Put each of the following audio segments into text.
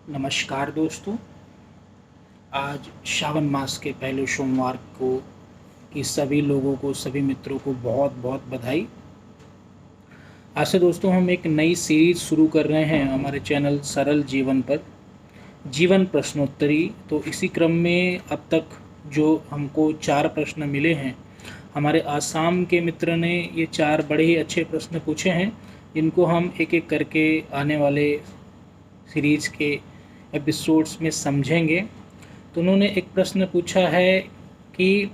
नमस्कार दोस्तों। आज श्रावण मास के पहले सोमवार को की सभी लोगों को, सभी मित्रों को बहुत बहुत बधाई। आज से दोस्तों हम एक नई सीरीज शुरू कर रहे हैं हमारे चैनल सरल जीवन पर, जीवन प्रश्नोत्तरी। तो इसी क्रम में अब तक जो हमको 4 प्रश्न मिले हैं, हमारे आसाम के मित्र ने ये 4 बड़े ही अच्छे प्रश्न पूछे हैं, इनको हम एक एक करके आने वाले सीरीज के एपिसोड्स में समझेंगे। तो उन्होंने एक प्रश्न पूछा है कि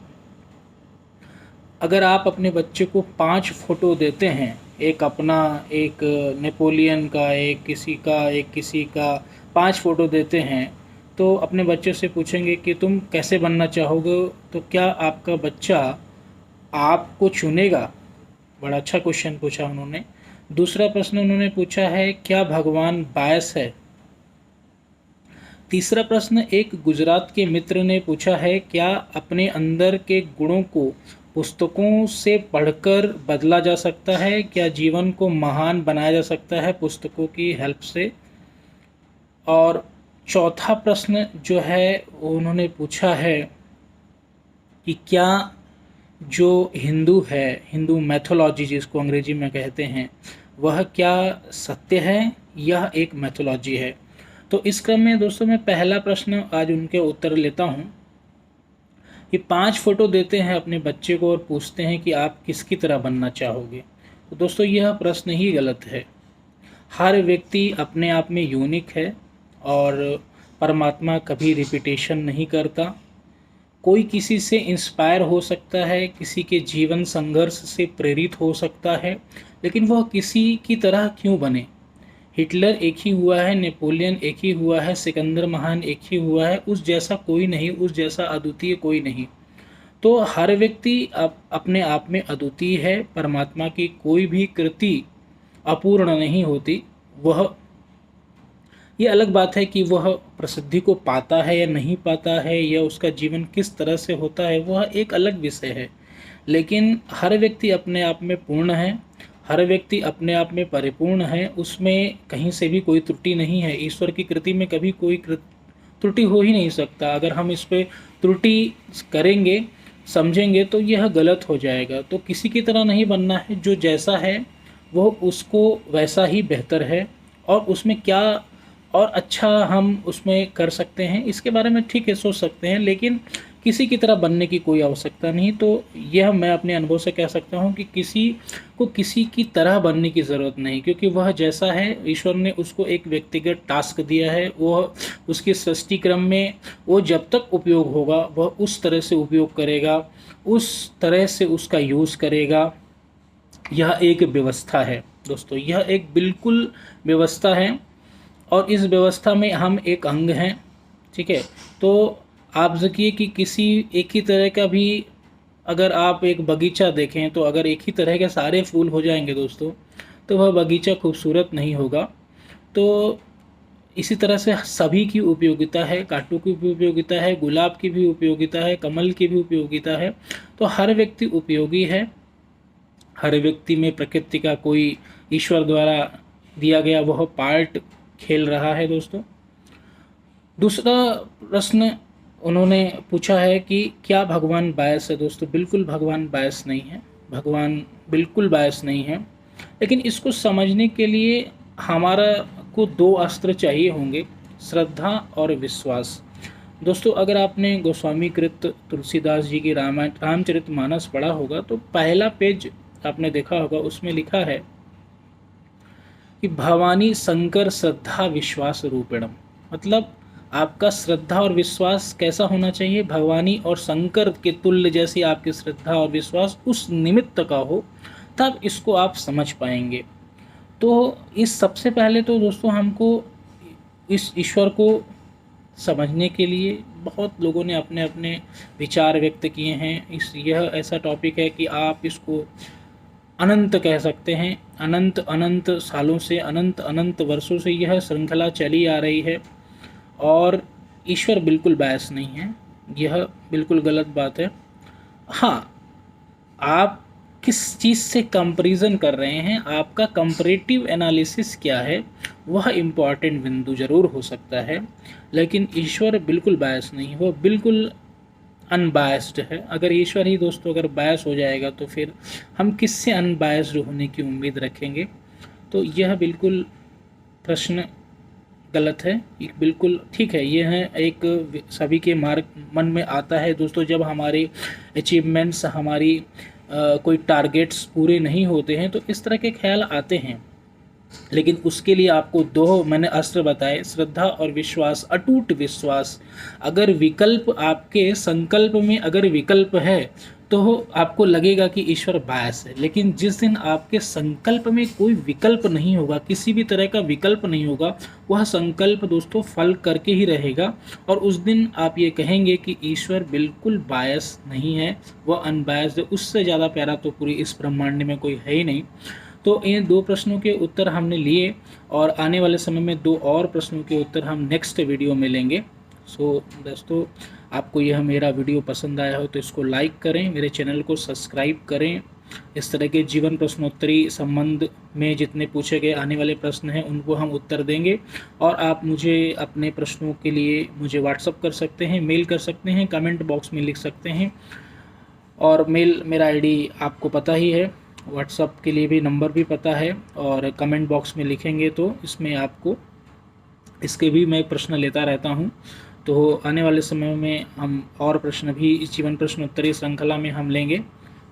अगर आप अपने बच्चे को 5 फ़ोटो देते हैं, एक अपना, एक नेपोलियन का, एक किसी का 5 फ़ोटो देते हैं, तो अपने बच्चे से पूछेंगे कि तुम कैसे बनना चाहोगे, तो क्या आपका बच्चा आपको चुनेगा? बड़ा अच्छा क्वेश्चन पूछा उन्होंने। दूसरा प्रश्न उन्होंने पूछा है, क्या भगवान बायस है? तीसरा प्रश्न एक गुजरात के मित्र ने पूछा है, क्या अपने अंदर के गुणों को पुस्तकों से पढ़कर बदला जा सकता है? क्या जीवन को महान बनाया जा सकता है पुस्तकों की हेल्प से? और चौथा प्रश्न जो है उन्होंने पूछा है कि क्या जो हिंदू है, हिंदू मैथोलॉजी जिसको अंग्रेजी में कहते हैं, वह क्या सत्य है, यह एक मैथोलॉजी है? तो इस क्रम में दोस्तों मैं पहला प्रश्न आज उनके उत्तर लेता हूँ कि 5 फ़ोटो देते हैं अपने बच्चे को और पूछते हैं कि आप किसकी तरह बनना चाहोगे। तो दोस्तों यह प्रश्न ही गलत है। हर व्यक्ति अपने आप में यूनिक है और परमात्मा कभी रिपीटेशन नहीं करता। कोई किसी से इंस्पायर हो सकता है, किसी के जीवन संघर्ष से प्रेरित हो सकता है, लेकिन वह किसी की तरह क्यों बने? हिटलर एक ही हुआ है, नेपोलियन एक ही हुआ है, सिकंदर महान एक ही हुआ है, उस जैसा कोई नहीं, उस जैसा अद्वितीय कोई नहीं। तो हर व्यक्ति अपने आप में अद्वितीय है। परमात्मा की कोई भी कृति अपूर्ण नहीं होती। वह, ये अलग बात है कि वह प्रसिद्धि को पाता है या नहीं पाता है, या उसका जीवन किस तरह से होता है, वह एक अलग विषय है। लेकिन हर व्यक्ति अपने आप में पूर्ण है, हर व्यक्ति अपने आप में परिपूर्ण है, उसमें कहीं से भी कोई त्रुटि नहीं है। ईश्वर की कृति में कभी कोई त्रुटि हो ही नहीं सकता। अगर हम इस पर त्रुटि करेंगे, समझेंगे, तो यह गलत हो जाएगा। तो किसी की तरह नहीं बनना है, जो जैसा है वह उसको वैसा ही बेहतर है, और उसमें क्या और अच्छा हम उसमें कर सकते हैं, इसके बारे में ठीक है सोच सकते हैं, लेकिन किसी की तरह बनने की कोई आवश्यकता नहीं। तो यह मैं अपने अनुभव से कह सकता हूँ कि किसी को किसी की तरह बनने की ज़रूरत नहीं, क्योंकि वह जैसा है, ईश्वर ने उसको एक व्यक्तिगत टास्क दिया है। वह उसके सृष्टि क्रम में वो जब तक उपयोग होगा वह उस तरह से उपयोग करेगा, उस तरह से उसका यूज़ करेगा। यह एक व्यवस्था है दोस्तों, यह एक बिल्कुल व्यवस्था है, और इस व्यवस्था में हम एक अंग हैं। ठीक है, तो आप देखिए कि किसी एक ही तरह का भी, अगर आप एक बगीचा देखें, तो अगर एक ही तरह के सारे फूल हो जाएंगे दोस्तों, तो वह बगीचा खूबसूरत नहीं होगा। तो इसी तरह से सभी की उपयोगिता है, कांटों की भी उपयोगिता है, गुलाब की भी उपयोगिता है, कमल की भी उपयोगिता है। तो हर व्यक्ति उपयोगी है। हर व्यक्ति में प्रकृति का कोई ईश्वर द्वारा दिया गया वह पार्ट खेल रहा है दोस्तों। दूसरा प्रश्न उन्होंने पूछा है कि क्या भगवान बायस है? दोस्तों बिल्कुल भगवान बायस नहीं है, भगवान बिल्कुल बायस नहीं है। लेकिन इसको समझने के लिए हमारा को 2 अस्त्र चाहिए होंगे, श्रद्धा और विश्वास। दोस्तों अगर आपने गोस्वामी कृत तुलसीदास जी की रामायण रामचरितमानस पढ़ा होगा, तो पहला पेज आपने देखा होगा, उसमें लिखा है कि भवानी शंकर श्रद्धा विश्वास रूपिणम। मतलब आपका श्रद्धा और विश्वास कैसा होना चाहिए? भवानी और शंकर के तुल्य जैसी आपकी श्रद्धा और विश्वास उस निमित्त का हो, तब इसको आप समझ पाएंगे। तो इस सबसे पहले तो दोस्तों हमको इस ईश्वर को समझने के लिए बहुत लोगों ने अपने अपने विचार व्यक्त किए हैं। यह ऐसा टॉपिक है कि आप इसको अनंत कह सकते हैं। अनंत अनंत सालों से, अनंत अनंत वर्षों से यह श्रृंखला चली आ रही है, और ईश्वर बिल्कुल बायस नहीं है, यह बिल्कुल गलत बात है। हाँ, आप किस चीज़ से कंपैरिजन कर रहे हैं, आपका कंपैरेटिव एनालिसिस क्या है, वह इम्पॉर्टेंट बिंदु ज़रूर हो सकता है। लेकिन ईश्वर बिल्कुल बायस नहीं, वो बिल्कुल अनबायस्ड है। अगर ईश्वर ही दोस्तों अगर बायस हो जाएगा तो फिर हम किससे अनबायस्ड होने की उम्मीद रखेंगे। तो यह बिल्कुल प्रश्न गलत है, बिल्कुल ठीक है। यह है एक सभी के मन में आता है दोस्तों, जब हमारे अचीवमेंट्स, हमारी कोई टारगेट्स पूरे नहीं होते हैं तो इस तरह के ख्याल आते हैं। लेकिन उसके लिए आपको दो मैंने अस्त्र बताए, श्रद्धा और विश्वास, अटूट विश्वास। अगर विकल्प आपके संकल्प में अगर विकल्प है तो आपको लगेगा कि ईश्वर बायस है। लेकिन जिस दिन आपके संकल्प में कोई विकल्प नहीं होगा, किसी भी तरह का विकल्प नहीं होगा, वह संकल्प दोस्तों फल करके ही रहेगा। और उस दिन आप ये कहेंगे कि ईश्वर बिल्कुल बायस नहीं है, वह अनबायस्ड है। उससे ज़्यादा प्यारा तो पूरी इस ब्रह्मांड में कोई है ही नहीं। तो इन दो प्रश्नों के उत्तर हमने लिए और आने वाले समय में दो और प्रश्नों के उत्तर हम नेक्स्ट वीडियो में लेंगे। सो दोस्तों, आपको यह मेरा वीडियो पसंद आया हो तो इसको लाइक करें, मेरे चैनल को सब्सक्राइब करें। इस तरह के जीवन प्रश्नोत्तरी संबंध में जितने पूछे गए आने वाले प्रश्न हैं उनको हम उत्तर देंगे। और आप मुझे अपने प्रश्नों के लिए मुझे व्हाट्सअप कर सकते हैं, मेल कर सकते हैं, कमेंट बॉक्स में लिख सकते हैं। और मेल मेरा आईडी आपको पता ही है, व्हाट्सअप के लिए भी नंबर भी पता है, और कमेंट बॉक्स में लिखेंगे तो इसमें आपको इसके भी मैं प्रश्न लेता रहता हूं। तो आने वाले समय में हम और प्रश्न भी इस जीवन प्रश्नोत्तरी श्रृंखला में हम लेंगे।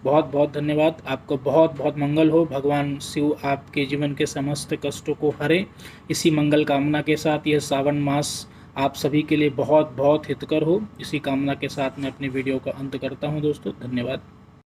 बहुत बहुत धन्यवाद। आपको बहुत बहुत मंगल हो। भगवान शिव आपके जीवन के समस्त कष्टों को हरे। इसी मंगल कामना के साथ यह सावन मास आप सभी के लिए बहुत बहुत हितकर हो, इसी कामना के साथ मैं अपनी वीडियो का अंत करता हूं दोस्तों। धन्यवाद।